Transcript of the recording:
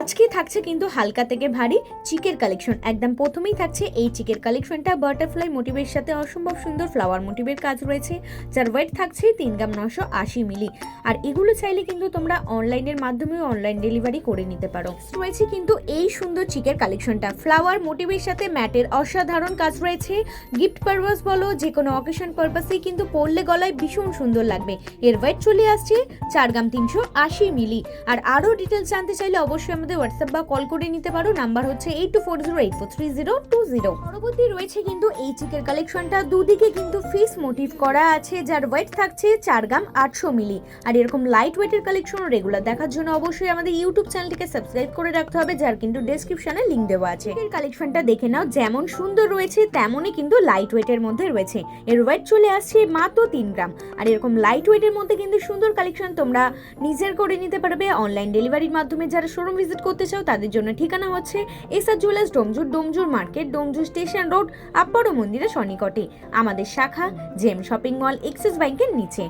আজকে থাকছে কিন্তু হালকা থেকে ভারী চিকের কালেকশন। একদম প্রথমেই থাকছে এই চিকের কালেকশনটা বাটারফ্লাই মোটিভের সাথে অসম্ভব সুন্দর ফ্লাওয়ার মোটিভের কাজ রয়েছে, যার ওয়েট থাকছে 3 গ্রাম 980 মিলি। আর এগুলো চাইলে কিন্তু তোমরা অনলাইনের মাধ্যমেও অনলাইন ডেলিভারি করে নিতে পারো। রয়েছে কিন্তু এই সুন্দর চিকের কালেকশনটা ফ্লাওয়ার মোটিভের সাথে ম্যাটের অসাধারণ কাজ রয়েছে। গিফট পারপাস বলো, যে কোনো অকেশন পারপাসেই কিন্তু পরলে গলায় ভীষণ সুন্দর লাগবে। এর ওয়েট চলে আসছে 4 গ্রাম 380 মিলি। আর আরও ডিটেলস জানতে চাইলে অবশ্যই আমাদের হোয়াটসঅ্যাপ বা কল করে নিতে পারো। নাম্বার হচ্ছে 8240843020। পরবর্তী রয়েছে কিন্তু এই চিকের কালেকশনটা, দুদিকে কিন্তু ফিশ মোটিভ করা আছে, যার ওয়েট থাকছে 4 গ্রাম 800 মিলি। আর এরকম লাইট ওয়েটের কালেকশন রেগুলার দেখার জন্য অবশ্যই আমাদের ইউটিউব চ্যানেলটিকে সাবস্ক্রাইব করে রাখতে হবে, যার কিন্তু ডেসক্রিপশনে লিংক দেওয়া আছে। এর কালেকশনটা দেখে নাও, যেমন সুন্দর রয়েছে তেমনই কিন্তু লাইট ওয়েটের মধ্যে রয়েছে। এর ওয়েট চলে আসছে মাত্র 3 গ্রাম। আর এরকম লাইট ওয়েটের মধ্যে কিন্তু সুন্দর কালেকশন তোমরা নিজের করে নিতে পারবে অনলাইন ডেলিভারির মাধ্যমে। যারা শোরুম ভিজিট করতে চাও তাদের জন্য ঠিকানা হচ্ছে SR jewellers, Domjur market, Domjur station road, আব্বারো মন্দিরের সন্নিকটে। আমাদের শাখা জেম শপিং মল, এক্সিস ব্যাংকের নিচে।